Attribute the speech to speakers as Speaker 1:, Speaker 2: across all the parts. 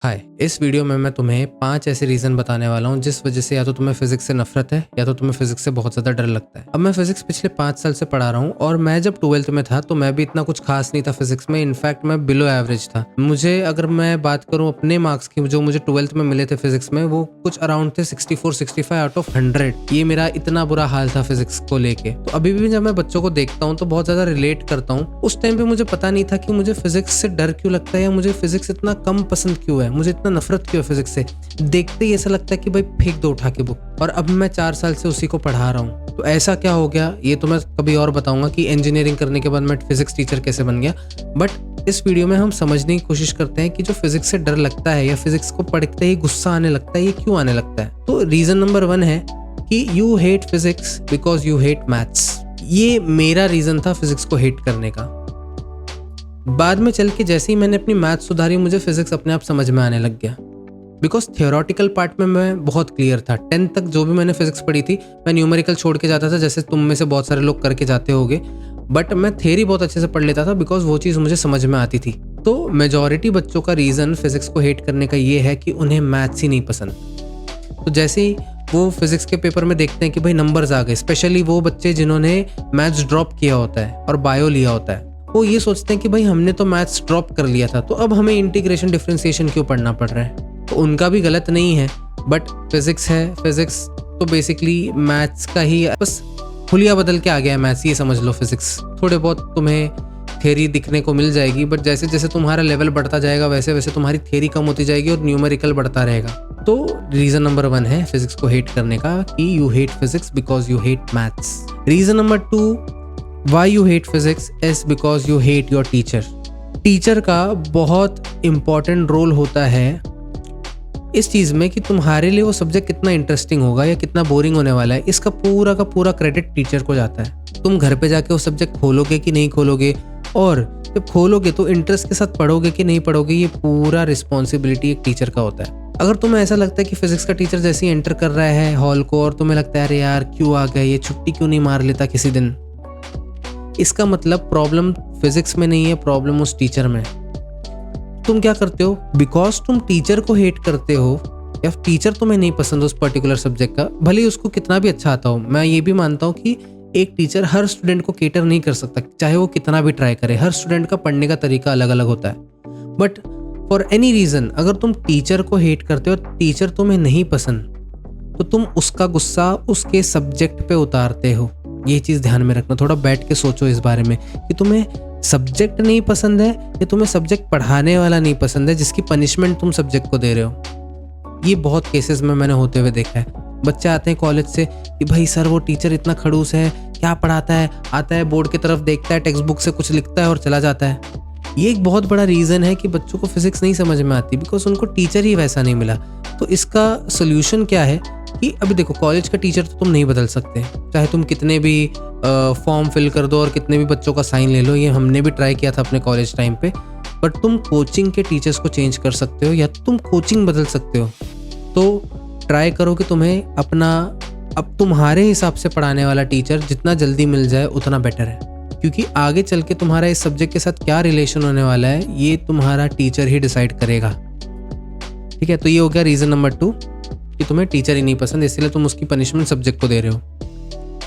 Speaker 1: हाय, इस वीडियो में मैं तुम्हें 5 ऐसे रीज़न बताने वाला हूँ जिस वजह से या तो तुम्हें फिजिक्स से नफरत है या तो तुम्हें फिजिक्स से बहुत ज़्यादा डर लगता है। अब मैं फिजिक्स पिछले 5 साल से पढ़ा रहा हूँ और मैं जब 12th में था तो मैं भी इतना कुछ खास नहीं था फिजिक्स में। इनफैक्ट मैं बिलो एवरेज था। मुझे अगर मैं बात करूँ अपने मार्क्स की जो मुझे 12th में मिले थे फिजिक्स में, वो कुछ अराउंड थे 64-65 आउट ऑफ 100। ये मेरा इतना बुरा हाल था फिजिक्स को लेके। तो अभी भी जब मैं बच्चों को देखता हूँ तो बहुत ज़्यादा रिलेट करता हूँ। उस टाइम पे मुझे पता नहीं था कि मुझे फिजिक्स से डर क्यों लगता है या मुझे फिजिक्स इतना कम पसंद क्यों है, मुझे इतना नफरत क्यों है फिजिक्स से। देखते ही ऐसा लगता है कि भाई फेंक दो उठा के बुक। और अब मैं 4 साल से उसी को पढ़ा रहा हूँ। तो ऐसा क्या हो गया ये तो मैं कभी और बताऊंगा कि इंजीनियरिंग करने के बाद मैं फिजिक्स टीचर कैसे बन गया। बट इस वीडियो में हम समझने की कोशिश करते हैं कि जो फिजिक्स से डर लगता है या फिजिक्स को पढ़ते ही गुस्सा आने लगता है, ये क्यों आने लगता है। तो रीजन नंबर 1 है कि you hate physics because you hate maths. ये मेरा रीजन था फिजिक्स को हेट करने का। बाद में चल के जैसे ही मैंने अपनी मैथ्स सुधारी, मुझे फिजिक्स अपने आप समझ में आने लग गया। बिकॉज थियोरटिकल पार्ट में मैं बहुत क्लियर था। 10th तक जो भी मैंने फिजिक्स पढ़ी थी मैं न्यूमेरिकल छोड़ के जाता था, जैसे तुम में से बहुत सारे लोग करके जाते होगे। बट मैं थ्योरी बहुत अच्छे से पढ़ लेता था बिकॉज वो चीज़ मुझे समझ में आती थी। तो मेजॉरिटी बच्चों का रीज़न फिजिक्स को हेट करने का ये है कि उन्हें मैथ्स ही नहीं पसंद। तो जैसे ही वो फिजिक्स के पेपर में देखते हैं कि भाई नंबर्स आ गए, स्पेशली वो बच्चे जिन्होंने मैथ्स ड्रॉप किया होता है और बायो लिया होता है, वो ये सोचते हैं कि भाई हमने तो मैथ्स ड्रॉप कर लिया था तो अब हमें इंटीग्रेशन डिफरेंशिएशन क्यों पढ़ना पड़ रहा है। तो उनका भी गलत नहीं है, बट फिजिक्स है, फिजिक्स तो बेसिकली मैथ्स का ही बस हुलिया बदल के आ गया है मैथ्स, ये समझ लो। फिजिक्स थोड़े बहुत तुम्हें थ्योरी दिखने को मिल जाएगी, बट जैसे जैसे तुम्हारा लेवल बढ़ता जाएगा वैसे वैसे तुम्हारी थ्योरी कम होती जाएगी और न्यूमेरिकल बढ़ता रहेगा। तो रीजन नंबर 1 है फिजिक्स को हेट करने का कि you hate physics because you hate maths. Reason number 2 why you hate physics is because you hate your teacher. Teacher का बहुत इंपॉर्टेंट रोल होता है इस चीज़ में कि तुम्हारे लिए वो सब्जेक्ट कितना इंटरेस्टिंग होगा या कितना बोरिंग होने वाला है। इसका पूरा का पूरा क्रेडिट टीचर को जाता है। तुम घर पे जाके वो सब्जेक्ट खोलोगे कि नहीं खोलोगे, और जब खोलोगे तो इंटरेस्ट के साथ पढ़ोगे कि नहीं पढ़ोगे, ये पूरा रिस्पॉन्सिबिलिटी एक टीचर का होता है। अगर तुम्हें ऐसा लगता है कि फिजिक्स का टीचर जैसे ही एंटर कर रहा है हॉल को और तुम्हें लगता है अरे यार क्यों आ गए, ये छुट्टी क्यों नहीं मार लेता किसी दिन, इसका मतलब प्रॉब्लम फिजिक्स में नहीं है, प्रॉब्लम उस टीचर में। तुम क्या करते हो, बिकॉज तुम टीचर को हेट करते हो या टीचर तुम्हें नहीं पसंद उस पर्टिकुलर सब्जेक्ट का, भले ही उसको कितना भी अच्छा आता हो। मैं ये भी मानता हूँ कि एक टीचर हर स्टूडेंट को केटर नहीं कर सकता, चाहे वो कितना भी ट्राई करे। हर स्टूडेंट का पढ़ने का तरीका अलग अलग होता है। बट फॉर एनी रीजन अगर तुम टीचर को हेट करते हो, टीचर तुम्हें नहीं पसंद, तो तुम उसका गुस्सा उसके सब्जेक्ट पे उतारते हो। ये चीज़ ध्यान में रखना, थोड़ा बैठ के सोचो इस बारे में कि तुम्हें सब्जेक्ट नहीं पसंद है या तुम्हें सब्जेक्ट पढ़ाने वाला नहीं पसंद है जिसकी पनिशमेंट तुम सब्जेक्ट को दे रहे हो। ये बहुत केसेस में मैंने होते हुए देखा है। बच्चे आते हैं कॉलेज से कि भाई सर वो टीचर इतना खड़ूस है, क्या पढ़ाता है, आता है बोर्ड की तरफ देखता है, टेक्स्ट बुक से कुछ लिखता है और चला जाता है। ये एक बहुत बड़ा रीज़न है कि बच्चों को फिजिक्स नहीं समझ में आती, बिकॉज उनको टीचर ही वैसा नहीं मिला। तो इसका सोल्यूशन क्या है कि अभी देखो, कॉलेज का टीचर तो तुम नहीं बदल सकते, चाहे तुम कितने भी फॉर्म फिल कर दो और कितने भी बच्चों का साइन ले लो। ये हमने भी ट्राई किया था अपने कॉलेज टाइम पे। बट तुम कोचिंग के टीचर्स को चेंज कर सकते हो या तुम कोचिंग बदल सकते हो। तो ट्राई करो कि तुम्हें अपना अब तुम्हारे हिसाब से पढ़ाने वाला टीचर जितना जल्दी मिल जाए उतना बेटर है, क्योंकि आगे चल के तुम्हारा इस सब्जेक्ट के साथ क्या रिलेशन होने वाला है ये तुम्हारा टीचर ही डिसाइड करेगा। ठीक है, तो ये हो गया रीज़न नंबर 2 कि तुम्हें टीचर ही नहीं पसंद, इसलिए तुम उसकी पनिशमेंट सब्जेक्ट को दे रहे हो।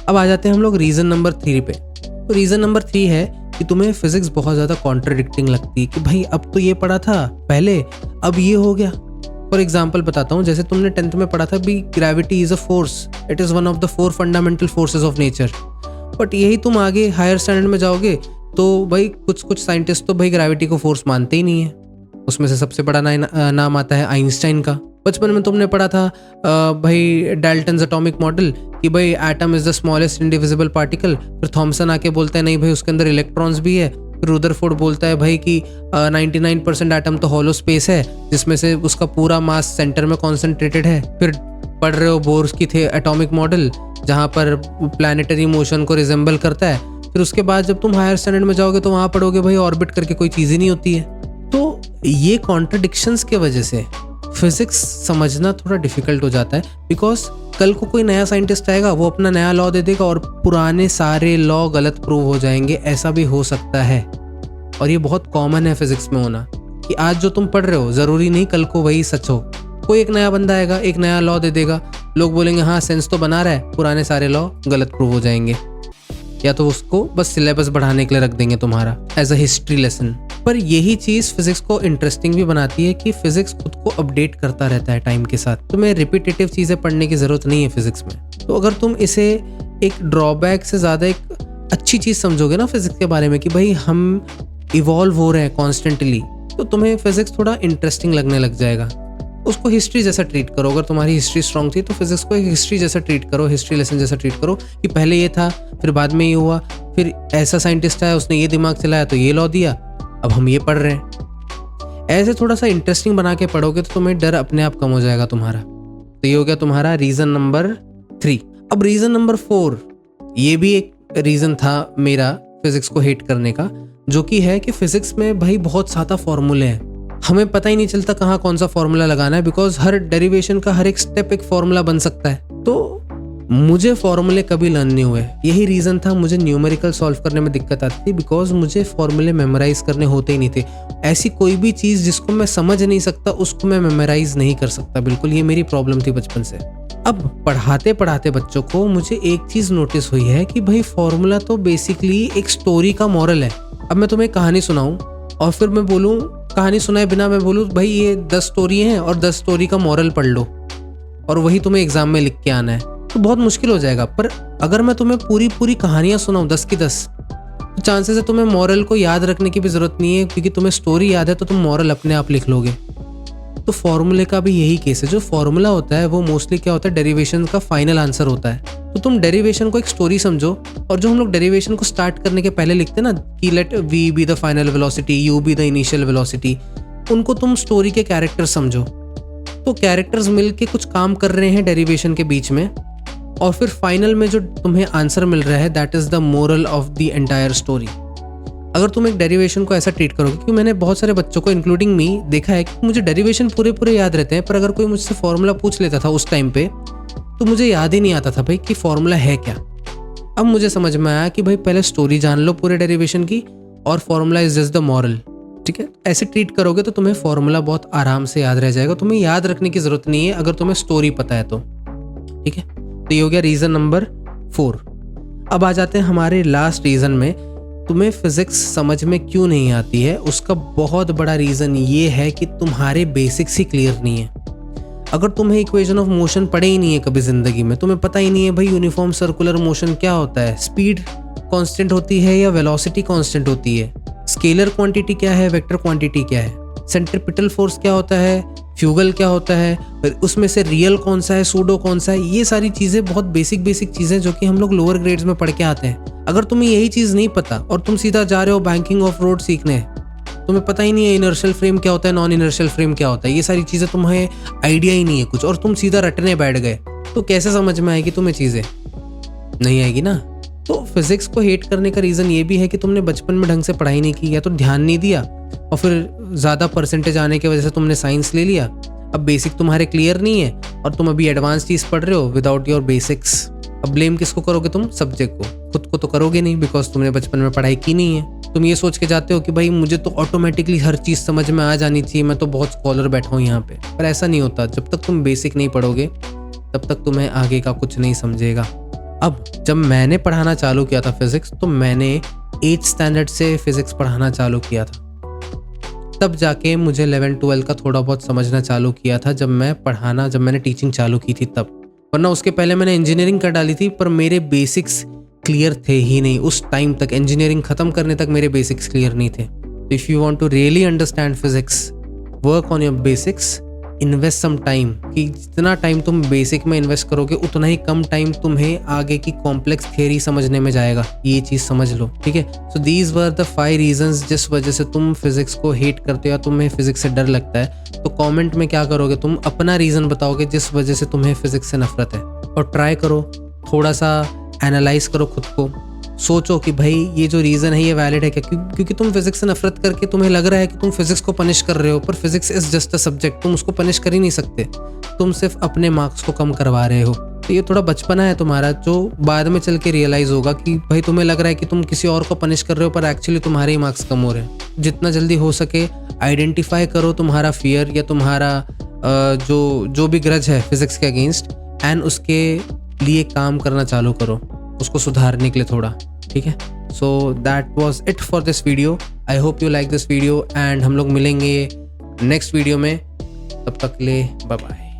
Speaker 1: अब आ जाते हैं हम लोग रीज़न नंबर 3 पे। तो रीज़न नंबर 3 है कि तुम्हें फिजिक्स बहुत ज़्यादा कॉन्ट्रडिक्टिंग लगती है कि भाई अब तो ये पढ़ा था पहले, अब ये हो गया। फॉर एग्जाम्पल बताता हूँ, जैसे तुमने 10th में पढ़ा था भी gravity is a force, it is one of the 4 fundamental forces of nature. But यही तुम आगे हायर स्टैंडर्ड में जाओगे तो भाई कुछ साइंटिस्ट तो भाई ग्रेविटी को फोर्स मानते ही नहीं है। उसमें से सबसे बड़ा नाम आता है आइंस्टाइन का। बचपन में तुमने पढ़ा था भाई डाल्टन्स एटॉमिक मॉडल कि भाई atom is the smallest indivisible particle. फिर थॉमसन आके बोलता है नहीं भाई उसके अंदर इलेक्ट्रॉन्स भी है। फिर रुदरफोर्ड बोलता है भाई कि 99% एटम तो हॉलो स्पेस है जिसमें से उसका पूरा मास सेंटर में कॉन्सेंट्रेटेड है। फिर पढ़ रहे हो बोर्स की थे एटॉमिक मॉडल जहाँ पर प्लानिटरी मोशन को रिजेंबल करता है। फिर उसके बाद जब तुम हायर स्टैंडर्ड में जाओगे तो वहाँ पढ़ोगे भाई ऑर्बिट करके कोई चीज़ ही नहीं होती है। तो ये कॉन्ट्रडिक्शंस के वजह से फिजिक्स समझना थोड़ा डिफिकल्ट हो जाता है, बिकॉज कल को कोई नया साइंटिस्ट आएगा, वो अपना नया लॉ दे देगा और पुराने सारे लॉ गलत प्रूव हो जाएंगे। ऐसा भी हो सकता है और ये बहुत कॉमन है फिजिक्स में होना कि आज जो तुम पढ़ रहे हो ज़रूरी नहीं कल को वही सच हो। कोई एक नया बंदा आएगा, एक नया लॉ दे देगा, लोग बोलेंगे हाँ सेंस तो बना रहा है, पुराने सारे लॉ गलत प्रूव हो जाएंगे, या तो उसको बस सिलेबस बढ़ाने के लिए रख देंगे तुम्हारा एज अ हिस्ट्री लेसन। पर यही चीज़ फिजिक्स को इंटरेस्टिंग भी बनाती है कि फिजिक्स खुद को अपडेट करता रहता है टाइम के साथ। तुम्हें रिपीटेटिव चीज़ें पढ़ने की ज़रूरत नहीं है फिजिक्स में। तो अगर तुम इसे एक ड्रॉबैक से ज़्यादा एक अच्छी चीज़ समझोगे ना फिजिक्स के बारे में कि भाई हम इवॉल्व हो रहे हैं कॉन्स्टेंटली, तो तुम्हें फिजिक्स थोड़ा इंटरेस्टिंग लगने लग जाएगा। उसको हिस्ट्री जैसा ट्रीट करो। अगर तुम्हारी हिस्ट्री स्ट्रांग थी तो फिजिक्स को एक हिस्ट्री जैसा ट्रीट करो, हिस्ट्री लेसन जैसा ट्रीट करो कि पहले ये था, फिर बाद में ये हुआ, फिर ऐसा साइंटिस्ट आया उसने ये दिमाग चलाया तो ये लॉ दिया, अब हम ये पढ़ रहे हैं। ऐसे थोड़ा सा इंटरेस्टिंग बना के पढ़ोगे तो तुम्हें डर अपने आप कम हो जाएगा तुम्हारा। तो ये हो गया तुम्हारा रीज़न नंबर 3। अब रीज़न नंबर 4, ये भी एक रीज़न था मेरा फिजिक्स को हेट करने का, जो कि है कि फिजिक्स में भाई बहुत ज़्यादा फॉर्मूले हैं, हमें पता ही नहीं चलता कहाँ कौन सा फॉर्मूला लगाना है, बिकॉज हर डेरिवेशन का हर एक स्टेप एक फॉर्मूला बन सकता है। तो मुझे फॉर्मूले कभी लर्न नहीं हुए। यही रीज़न था मुझे न्यूमेरिकल सॉल्व करने में दिक्कत आती थी, बिकॉज मुझे फॉर्मूले मेमोराइज करने होते ही नहीं थे। ऐसी कोई भी चीज़ जिसको मैं समझ नहीं सकता उसको मैं मेमोराइज नहीं कर सकता, बिल्कुल ये मेरी प्रॉब्लम थी बचपन से। अब पढ़ाते पढ़ाते बच्चों को मुझे एक चीज़ नोटिस हुई है कि भाई फॉर्मूला तो बेसिकली एक स्टोरी का मॉरल है। अब मैं तुम्हें कहानी सुनाऊँ और फिर मैं बोलूँ, कहानी सुनाए बिना मैं बोलूँ भाई ये 10 स्टोरी हैं और 10 स्टोरी का मॉरल पढ़ लो और वही तुम्हें एग्जाम में लिख के आना है, तो बहुत मुश्किल हो जाएगा। पर अगर मैं तुम्हें पूरी कहानियाँ सुनाऊँ 10 की 10, तो चांसेस है तुम्हें मॉरल को याद रखने की भी ज़रूरत नहीं है, क्योंकि तुम्हें स्टोरी याद है तो तुम मॉरल अपने आप लिख लोगे। तो फॉर्मूले का भी यही केस है। जो फॉर्मूला होता है वो मोस्टली क्या होता है, डेरिवेशन का फाइनल आंसर होता है। तो तुम डेरिवेशन को एक स्टोरी समझो, और जो हम लोग डेरिवेशन को स्टार्ट करने के पहले लिखते हैं ना कि let v be the final velocity, u be the initial velocity, उनको तुम स्टोरी के कैरेक्टर समझो। तो कैरेक्टर्स मिल के कुछ काम कर रहे हैं डेरिवेशन के बीच में, और फिर फाइनल में जो तुम्हें आंसर मिल रहा है that is the moral of the entire story. अगर तुम एक डेरिवेशन को ऐसा ट्रीट करोगे, क्योंकि मैंने बहुत सारे बच्चों को इंक्लूडिंग मी देखा है कि मुझे डेरिवेशन पूरे याद रहते हैं, पर अगर कोई मुझसे फॉर्मूला पूछ लेता था उस टाइम पे तो मुझे याद ही नहीं आता था भाई कि फॉर्मूला है क्या। अब मुझे समझ में आया कि भाई पहले स्टोरी जान लो पूरे डेरिवेशन की, और formula is just the moral. ठीक है, ऐसे ट्रीट करोगे तो तुम्हें फॉर्मूला बहुत आराम से याद रह जाएगा, तुम्हें याद रखने की जरूरत नहीं है अगर तुम्हें स्टोरी पता है तो। ठीक है, तो ये हो गया रीज़न नंबर 4। अब आ जाते हैं हमारे लास्ट रीज़न में, तुम्हें फिजिक्स समझ में क्यों नहीं आती है। उसका बहुत बड़ा रीज़न ये है कि तुम्हारे बेसिक्स ही क्लियर नहीं है। अगर तुम्हें इक्वेशन ऑफ मोशन पढ़े ही नहीं है कभी ज़िंदगी में, तुम्हें पता ही नहीं है भाई यूनिफॉर्म सर्कुलर मोशन क्या होता है, स्पीड कांस्टेंट होती है या वेलोसिटी कांस्टेंट होती है, स्केलर क्वांटिटी क्या है, वेक्टर क्वांटिटी क्या है, सेंट्रीपिटल फोर्स क्या होता है, फ्यूगल क्या होता है, उसमें से रियल कौन सा है, सूडो कौन सा है, ये सारी चीज़ें बहुत बेसिक चीज़ें जो कि हम लोग लोअर ग्रेड्स में पढ़ के आते हैं। अगर तुम्हें यही चीज़ नहीं पता और तुम सीधा जा रहे हो बैंकिंग ऑफ रोड सीखने, तुम्हें पता ही नहीं है इनर्शियल फ्रेम क्या होता है, नॉन इनर्शियल फ्रेम क्या होता है, ये सारी चीज़ें तुम्हें आइडिया ही नहीं है कुछ, और तुम सीधा रटने बैठ गए, तो कैसे समझ में आएगी तुम्हें चीज़ें? नहीं आएगी ना। तो फिजिक्स को हेट करने का रीज़न ये भी है कि तुमने बचपन में ढंग से पढ़ाई नहीं की, या तो ध्यान नहीं दिया, और फिर ज़्यादा परसेंटेज आने की वजह से तुमने साइंस ले लिया। अब बेसिक तुम्हारे क्लियर नहीं है और तुम अभी एडवांस चीज़ पढ़ रहे हो विदाउट योर बेसिक्स। अब ब्लेम किसको करोगे तुम? सब्जेक्ट को। खुद को तो करोगे नहीं, बिकॉज तुमने बचपन में पढ़ाई की नहीं है। तुम ये सोच के जाते हो कि भाई मुझे तो ऑटोमेटिकली हर चीज़ समझ में आ जानी चाहिए, मैं तो बहुत स्कॉलर बैठा हूँ यहाँ पे। पर ऐसा नहीं होता। जब तक तुम बेसिक नहीं पढ़ोगे तब तक तुम्हें आगे का कुछ नहीं समझेगा। अब जब मैंने पढ़ाना चालू किया था फिजिक्स, तो मैंने 8th स्टैंडर्ड से फिजिक्स पढ़ाना चालू किया था। तब जाके मुझे 11-12 का थोड़ा बहुत समझना चालू किया था, जब मैंने टीचिंग चालू की थी तब। वरना उसके पहले मैंने इंजीनियरिंग कर डाली थी, पर मेरे बेसिक्स क्लियर थे ही नहीं उस टाइम तक। इंजीनियरिंग खत्म करने तक मेरे बेसिक्स क्लियर नहीं थे। If you want to really understand physics, work on your basics, invest some time, कि जितना टाइम तुम बेसिक में इन्वेस्ट करोगे उतना ही कम टाइम तुम्हें आगे की कॉम्प्लेक्स थियरी समझने में जाएगा। ये चीज़ समझ लो, ठीक है। So these were the 5 reasons जिस वजह से तुम फिजिक्स को हेट करते हो या तुम्हें फिजिक्स से डर लगता है। तो कमेंट में क्या करोगे तुम? अपना रीज़न बताओगे जिस वजह से तुम्हें फिजिक्स से नफरत है, और ट्राई करो, थोड़ा सा एनालाइज करो खुद को, सोचो कि भाई ये जो रीज़न है ये वैलिड है क्या। क्योंकि तुम फिजिक्स से नफरत करके तुम्हें लग रहा है कि तुम फिजिक्स को पनिश कर रहे हो, पर physics is just a subject, तुम उसको पनिश कर ही नहीं सकते। तुम सिर्फ अपने मार्क्स को कम करवा रहे हो। तो ये थोड़ा बचपना है तुम्हारा, जो बाद में चल के रियलाइज़ होगा कि भाई तुम्हें लग रहा है कि तुम किसी और को पनिश कर रहे हो, पर एक्चुअली तुम्हारे ही मार्क्स कम हो रहे हैं। जितना जल्दी हो सके आइडेंटिफाई करो तुम्हारा फियर या तुम्हारा जो भी ग्रज है फिजिक्स के अगेंस्ट, एंड उसके लिए काम करना चालू करो, उसको सुधारने के लिए थोड़ा, ठीक है। So that was it for this video. I hope you like this video, and हम लोग मिलेंगे नेक्स्ट वीडियो में। तब तक के लिए बाय बाय।